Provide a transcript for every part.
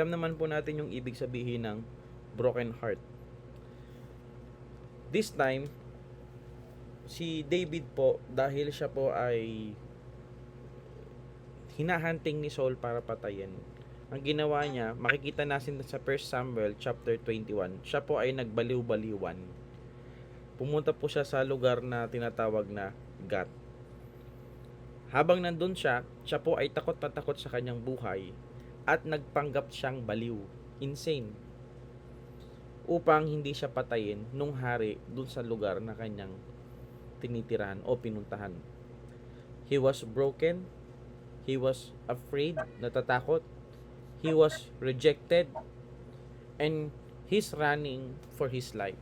Alam naman po natin yung ibig sabihin ng broken heart. This time, si David po, dahil siya po ay hinahunting ni Saul para patayin, ang ginawa niya, makikita natin sa 1 Samuel chapter 21, siya po ay nagbaliw-baliwan. Pumunta po siya sa lugar na tinatawag na Gat. Habang nandun siya, siya po ay takot na takot sa kanyang buhay at nagpanggap siyang baliw, insane, upang hindi siya patayin nung hari dun sa lugar na kanyang tinitirahan o pinuntahan. He was broken, he was afraid, natatakot, he was rejected, and he's running for his life.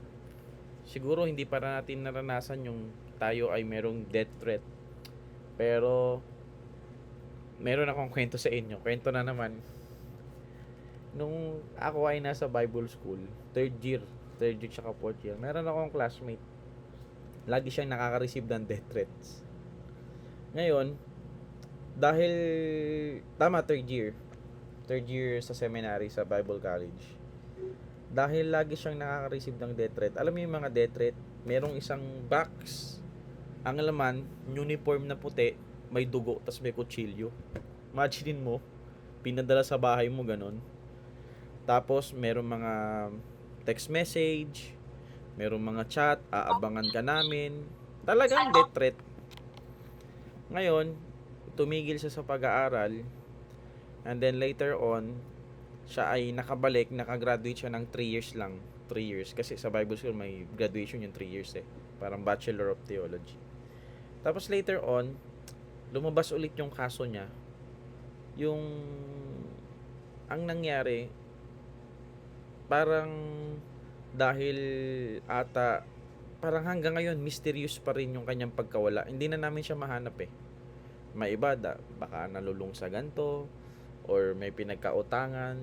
Siguro hindi para natin naranasan yung tayo ay merong death threat. Pero meron akong kwento sa inyo. Kwento na naman. Nung ako ay nasa Bible school, third year tsaka fourth year, meron akong classmate. Lagi siyang nakaka-receive ng death threats. Ngayon, dahil tama third year sa seminary sa Bible College. Dahil lagi siyang nakaka-receive ng death threat. Alam mo yung mga death threat, merong isang box. Ang laman, uniform na puti, may dugo, tas may kutsilyo. Imagine mo, pinadala sa bahay mo ganon. Tapos merong mga text message, merong mga chat, aabangan ka namin. Talagang death threat. Ngayon, tumigil siya sa pag-aaral, and then later on, siya ay nakabalik, nakagraduate siya ng 3 years lang. 3 years. Kasi sa Bible school, may graduation yung 3 years eh. Parang Bachelor of Theology. Tapos later on, lumabas ulit yung kaso niya. Yung, ang nangyari, parang dahil ata, parang hanggang ngayon, mysterious pa rin yung kanyang pagkawala. Hindi na namin siya mahanap eh. May iba, baka nalulung sa ganto, or may pinagkautangan.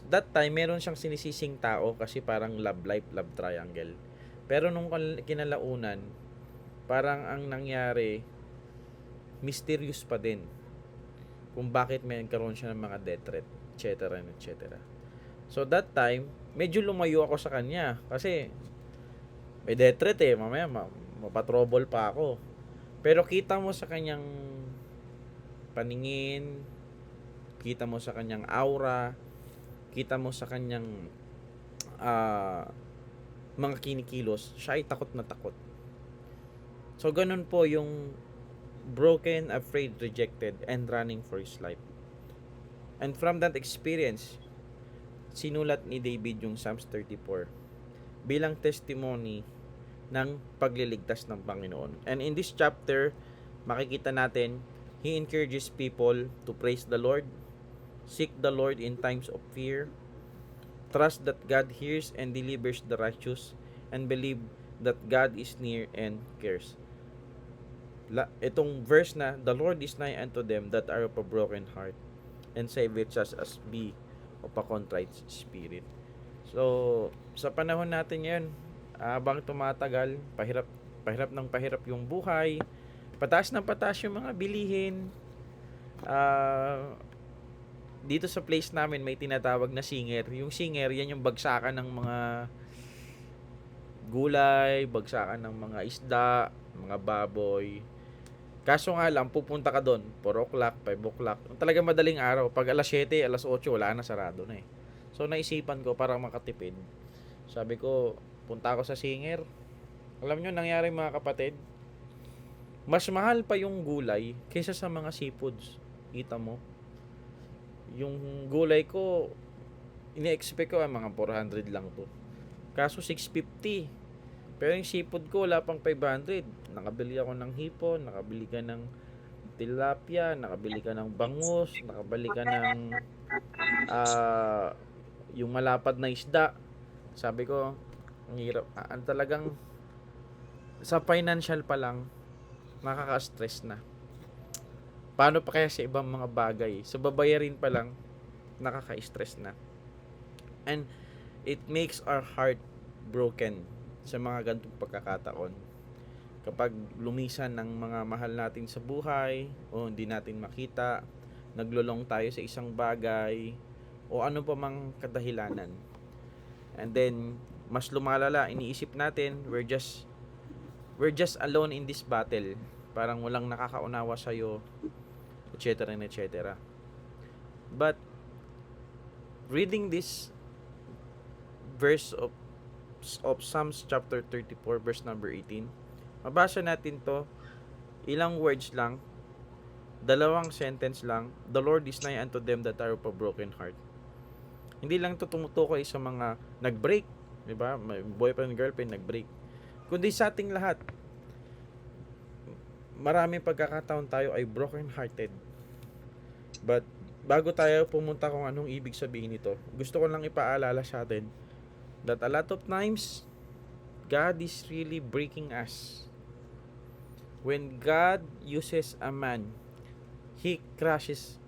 That time, meron siyang sinisising tao kasi parang love life, love triangle. Pero nung kinalaunan, parang ang nangyari, mysterious pa din kung bakit may nagkaroon siya ng mga death threat, etc. etc. So that time, medyo lumayo ako sa kanya kasi may death threat eh, mamaya mapatrouble pa ako. Pero kita mo sa kanyang paningin, kita mo sa kanyang aura, kita mo sa kanyang mga kinikilos, siya ay takot na takot. So ganun po yung broken, afraid, rejected, and running for his life. And from that experience, sinulat ni David yung Psalms 34 bilang testimony ng pagliligtas ng Panginoon. And in this chapter, makikita natin, he encourages people to praise the Lord, seek the Lord in times of fear, trust that God hears and delivers the righteous, and believe that God is near and cares. Itong verse na, the Lord is nigh unto them that are of a broken heart, and saveth such as be of a contrite spirit. So, sa panahon natin ngayon, habang tumatagal, pahirap yung buhay, pataas ng pataas yung mga bilihin. Dito sa place namin may tinatawag na singer. Yung singer, yan yung bagsakan ng mga gulay, bagsakan ng mga isda, mga baboy. Kaso nga lang, pupunta ka doon 4 o'clock, 5 o'clock. Talaga madaling araw. Pag alas 7, alas 8, wala na, sarado na eh. So naisipan ko para makatipid. Sabi ko, punta ako sa singer. Alam nyo, nangyari mga kapatid, mas mahal pa yung gulay kaysa sa mga seafoods. Kita mo? Yung gulay ko, ini-expect ko mga 400 lang to. Kaso 650. Pero yung seafood ko, wala pang 500. Nakabili ako ng hipon, nakabili ka ng tilapia, nakabili ka ng bangus, nakabili ka ng yung malapad na isda. Sabi ko, ang hirap. Talagang sa financial pa lang, nakaka-stress na. Paano pa kaya sa ibang mga bagay? Sa babayarin pa lang, nakaka-stress na. And it makes our heart broken sa mga ganitong pagkakataon. Kapag lumisan ng mga mahal natin sa buhay o hindi natin makita, naglulong tayo sa isang bagay o ano pa mang kadahilanan. And then mas lumalala, iniisip natin we're just alone in this battle. Parang walang nakakaunawa sa iyo, etc. and etc. But reading this verse of Psalms chapter 34 verse number 18, mabasa natin to, ilang words lang, dalawang sentence lang. The Lord is nigh unto them that are of a broken heart. Hindi lang to tumutukoy sa mga nag-break, di ba? May boyfriend, girlfriend, nag-break. Kundi sa ating lahat, maraming pagkakataon tayo ay broken hearted. But bago tayo pumunta kung anong ibig sabihin nito, gusto ko lang ipaalala sa atin that a lot of times God is really breaking us. When God uses a man, He crushes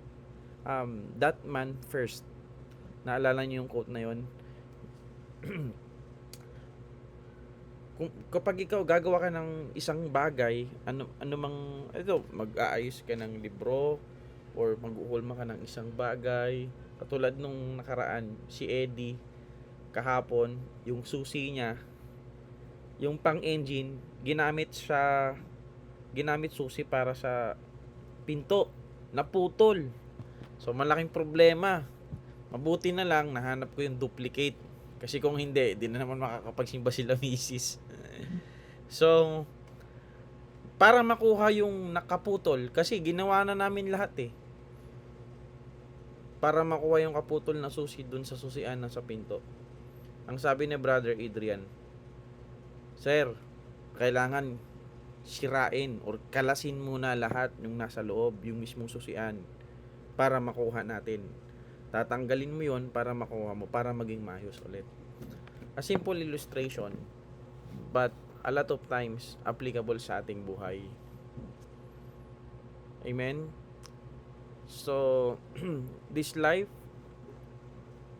that man first. Naalala niyo yung quote na yun? Kapag ikaw gagawa ka ng isang bagay, mag-aayos ka ng libro or mag-uulma ka ng isang bagay, katulad nung nakaraan, si Eddie, kahapon, yung susi niya, yung pang-engine, ginamit susi para sa pinto, naputol. So, malaking problema. Mabuti na lang, nahanap ko yung duplicate. Kasi kung hindi, di na naman makakapagsimba sila misis. So, para makuha yung nakaputol, kasi ginawa na namin lahat eh. Para makuha yung kaputol na susi dun sa susian na sa pinto. Ang sabi ni Brother Adrian, Sir, kailangan sirain or kalasin muna lahat yung nasa loob, yung mismong susian, para makuha natin. Tatanggalin mo yon para makuha mo, para maging maayos ulit. A simple illustration, but a lot of times applicable sa ating buhay. Amen? So, this life,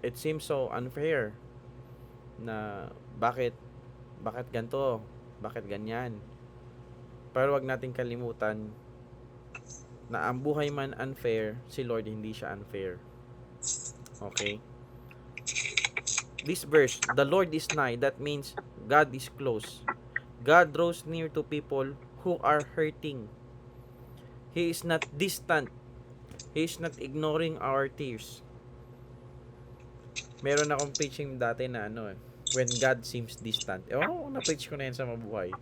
it seems so unfair na bakit ganito, bakit ganyan. Pero wag nating kalimutan na ang buhay man unfair, si Lord hindi siya unfair. Okay? This verse, the Lord is nigh, that means God is close. God draws near to people who are hurting. He is not distant. He is not ignoring our tears. Meron akong preaching dati na when God seems distant. Na-preach ko na yan sa mabuhay.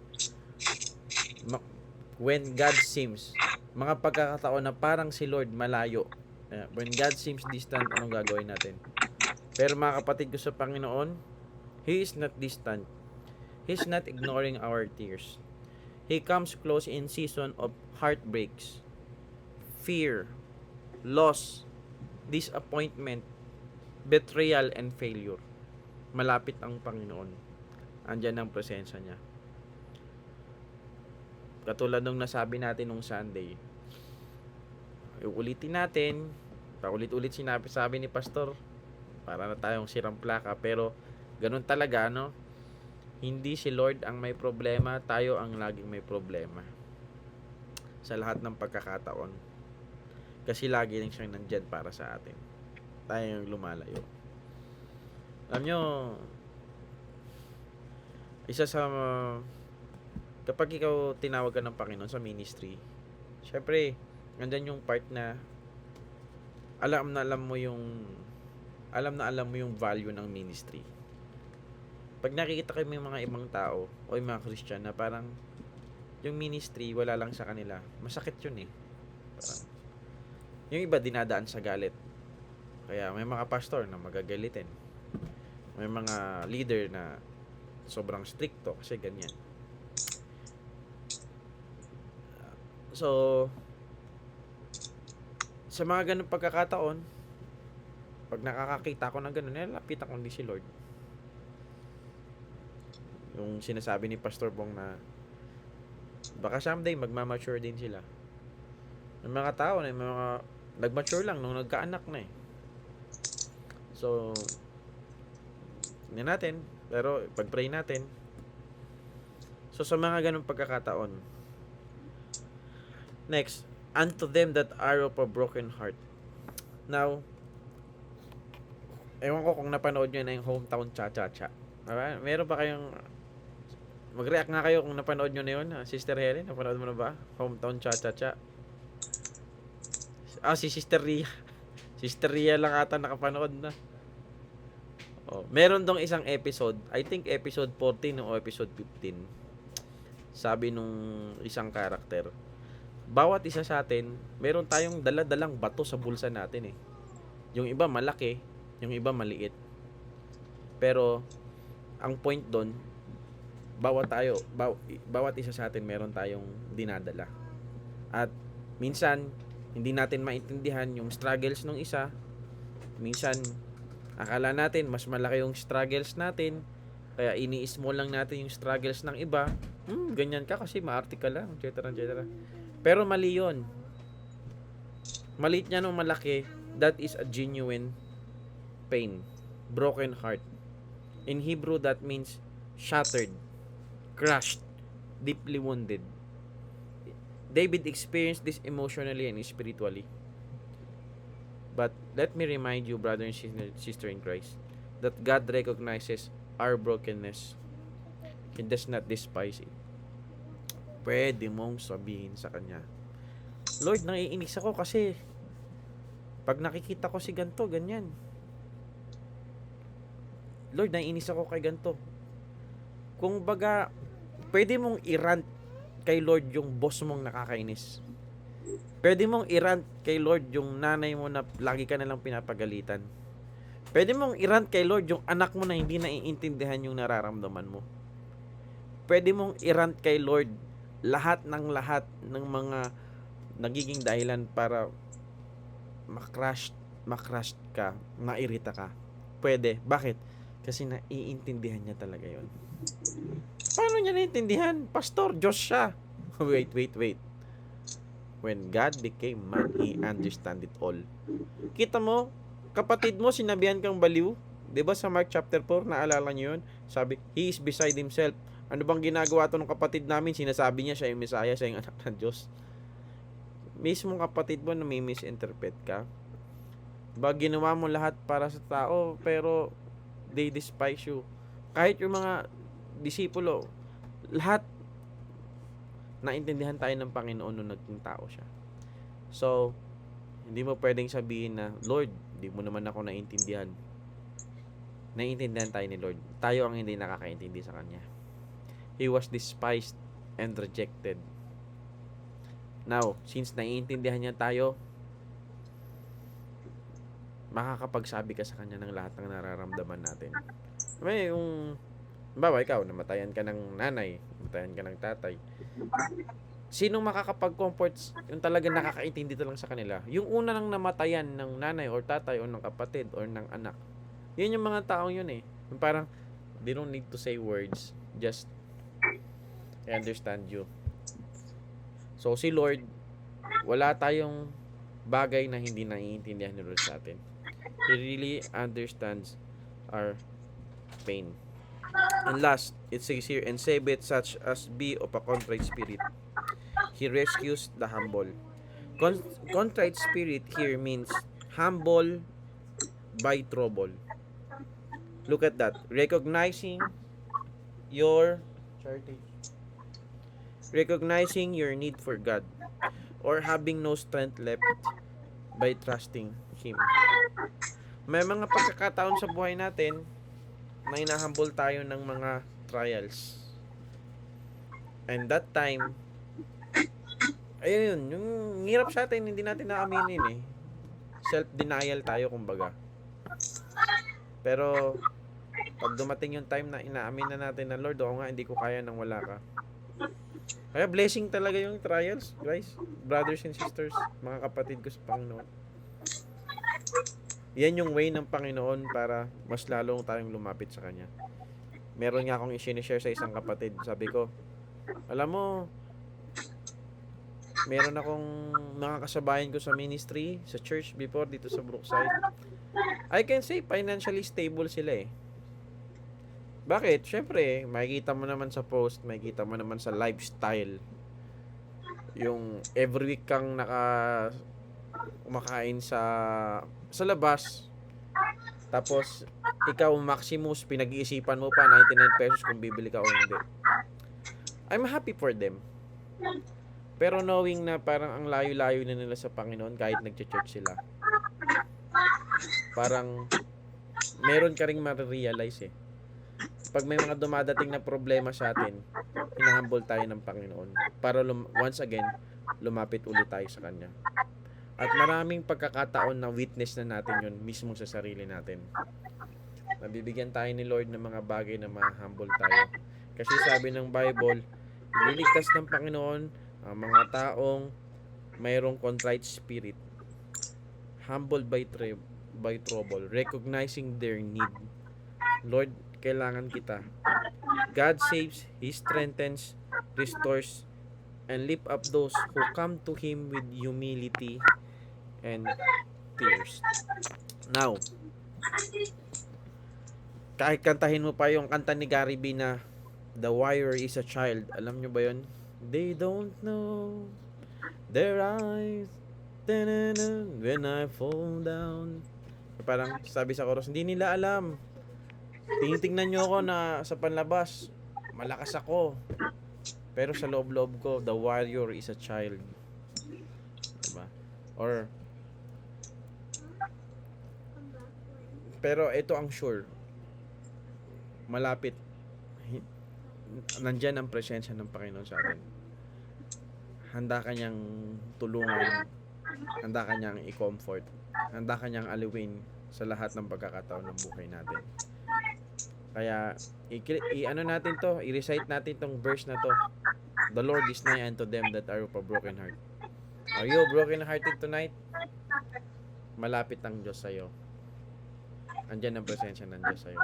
When God seems, mga pagkakataon na parang si Lord malayo. When God seems distant, anong gagawin natin? Pero mga kapatid ko sa Panginoon, He is not distant. He is not ignoring our tears. He comes close in season of heartbreaks, fear, loss, disappointment, betrayal, and failure. Malapit ang Panginoon. Andyan ang presensya niya. Katulad nung nasabi natin nung Sunday, ulitin natin, paulit-ulit sabi ni Pastor, para na tayong sirang plaka, pero ganun talaga, hindi si Lord ang may problema, tayo ang laging may problema sa lahat ng pagkakataon, kasi lagi lang siyang nandyan para sa atin, tayo yung lumalayo. Alam nyo, isa sa kapag ikaw tinawag ka ng Panginoon sa ministry, syempre nandyan yung part na alam mo yung value ng ministry. Pag nakikita kayo may mga ibang tao o yung mga Christian na parang yung ministry wala lang sa kanila, masakit yun eh. Parang, yung iba dinadaan sa galit. Kaya may mga pastor na magagalitin. May mga leader na sobrang stricto kasi ganyan. So, sa mga ganung pagkakataon, pag nakakakita ko ng ganun, nilalapitan ko din si Lord. Yung sinasabi ni Pastor Bong na baka someday magmamature din sila. May mga tao na mga nagmature lang nung nagkaanak na eh. So, hindi natin, pero pag-pray natin. So, sa mga ganung pagkakataon, next, unto them that are of a broken heart. Now, Ewan ko kung napanood nyo na yung Hometown Cha-Cha-Cha. Diba? Meron ba kayong... Mag-react nga kayo kung napanood nyo na yun. Sister Helen, napanood mo na ba? Hometown Cha-Cha-Cha. Si Sister Ria. Sister Ria lang ata nakapanood na. Oh, meron dong isang episode, I think episode 14 o episode 15. Sabi nung isang karakter, bawat isa sa atin, meron tayong dala-dalang bato sa bulsa natin eh. Yung iba malaki, yung iba maliit. Pero ang point doon, bawat isa sa atin meron tayong dinadala. At minsan hindi natin maintindihan yung struggles ng isa. Minsan akala natin mas malaki yung struggles natin, kaya ini-small lang natin yung struggles ng iba. Ganyan ka kasi maarte ka lang, etc. etc. Pero mali yun. Maliit niya nung malaki, that is a genuine pain, broken heart. In Hebrew, that means shattered, crushed, deeply wounded. David experienced this emotionally and spiritually. But let me remind you, brother and sister in Christ, that God recognizes our brokenness. He does not despise it. Pwede mong sabihin sa Kanya, Lord, naiinis ako kasi pag nakikita ko si ganto, ganyan. Lord, naiinis ako kay ganto. Kung baga, pwede mong i-rant kay Lord yung boss mong nakakainis. Pwede mong i-rant kay Lord yung nanay mo na lagi ka nalang pinapagalitan. Pwede mong i-rant kay Lord yung anak mo na hindi naiintindihan yung nararamdaman mo. Pwede mong i-rant kay Lord lahat ng mga nagiging dahilan para makrush ka, mairita ka. Pwede. Bakit? Kasi naiintindihan niya talaga yon. Paano niya naiintindihan? Pastor, Diyos siya. Wait. When God became man, He understand it all. Kita mo, kapatid mo, sinabihan kang baliw. Diba sa Mark chapter 4, naalala niyo yun? Sabi, He is beside Himself. Ano bang ginagawa to ng kapatid namin? Sinasabi niya siya yung Messiah, siya yung anak ng Diyos. Mismong kapatid mo na may misinterpret ka. Diba, ginawa mo lahat para sa tao, pero they despise you. Kahit yung mga disipulo, lahat naintindihan tayo ng Panginoon nung naging tao siya. So, hindi mo pwedeng sabihin na, Lord, hindi mo naman ako naintindihan. Naintindihan tayo ni Lord. Tayo ang hindi nakakaintindi sa Kanya. He was despised and rejected. Now, since naiintindihan niya tayo, makakapagsabi ka sa Kanya ng lahat ng nararamdaman natin. May yung, bawa ikaw, namatayan ka ng nanay, namatayan ka ng tatay. Sinong makakapag-comfort yung talaga nakakaintindi lang sa kanila? Yung una nang namatayan ng nanay or tatay or ng kapatid or ng anak. Yun yung mga taong yun eh. Yung parang, they don't need to say words. Just, I understand you. So, si Lord, wala tayong bagay na hindi naiintindihan ni Lord sa atin. He really understands our pain. And last, it says here, and save it such as be of a contrite spirit. He rescues the humble. Contrite spirit here means humble by trouble. Look at that. Recognizing your need for God, or having no strength left by trusting Him. May mga pagkakataon sa buhay natin na hinahumble tayo ng mga trials. And that time, ayun, yung hirap sa atin, hindi natin naaminin eh. Self-denial tayo, kumbaga. Pero, pag dumating yung time na inaamin na natin na, Lord, oo nga, hindi ko kaya nang wala ka. Kaya blessing talaga yung trials, guys. Brothers and sisters, mga kapatid ko sa Panginoon. Yan yung way ng Panginoon para mas lalong tayong lumapit sa Kanya. Meron nga akong i-share sa isang kapatid. Sabi ko, alam mo, meron akong mga kasabayan ko sa ministry, sa church before, dito sa Brookside. I can say, financially stable sila eh. Bakit? Siyempre, makikita mo naman sa post, makikita mo naman sa lifestyle. Yung every week kang kumakain sa labas. Tapos, ikaw, Maximus, pinag-iisipan mo pa 99 pesos kung bibili ka o hindi. I'm happy for them. Pero knowing na parang ang layo-layo na nila sa Panginoon kahit nagche-church sila. Parang meron ka ring ma-realize eh. Pag may mga dumadating na problema sa atin, hinahumble tayo ng Panginoon para once again, lumapit ulit tayo sa Kanya. At maraming pagkakataon na witness na natin yun mismo sa sarili natin. Nabibigyan tayo ni Lord ng mga bagay na ma-humble tayo. Kasi sabi ng Bible, ililigtas ng Panginoon ang mga taong mayroong contrite spirit, humbled by trouble, recognizing their need. Lord, kailangan kita. God saves, He strengthens, restores, and lift up those who come to Him with humility and tears. Now, kahit kantahin mo pa yung kanta ni Gary B na The Warrior is a Child, alam nyo ba yun? They don't know their eyes when I fall down. Parang sabi sa chorus, hindi nila alam. Tinitingnan nyo ako na sa panlabas, malakas ako. Pero sa loob-loob ko, the warrior is a child. Diba? Pero ito ang sure. Malapit. Nandyan ang presensya ng Panginoon sa atin. Handa ka niyang tulungan. Handa ka niyang i-comfort. Handa ka niyang aliwin sa lahat ng pagkakataon ng buhay natin. Kaya, i-ano natin to, i-recite natin tong verse na to. The Lord is nigh unto them that are of a broken heart. Are you broken hearted tonight? Malapit ang Diyos sa'yo. Andyan ang presensya ng Diyos sa'yo.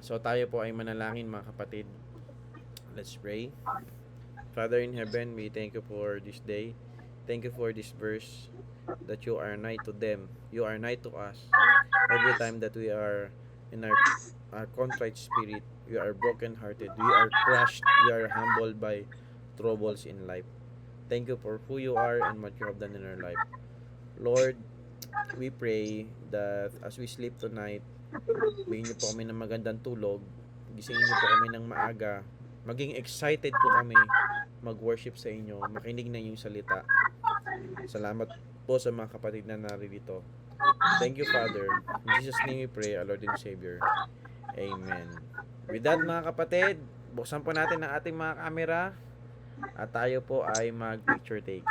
So, tayo po ay manalangin mga kapatid. Let's pray. Father in heaven, we thank you for this day. Thank you for this verse that you are nigh to them. You are nigh to us. Every time that we are in our contrite spirit, we are broken-hearted, we are crushed, we are humbled by troubles in life. Thank you for who you are and what you have done in our life. Lord, we pray that as we sleep tonight, bigyan niyo po kami ng magandang tulog, gisingin niyo po kami ng maaga, maging excited po kami mag-worship sa inyo, makinig na yung salita. Salamat po sa mga kapatid na naririto. Thank you, Father. In Jesus' name we pray, our Lord and Savior. Amen. With that, mga kapatid, buksan po natin ang ating mga camera at tayo po ay mag-picture taking.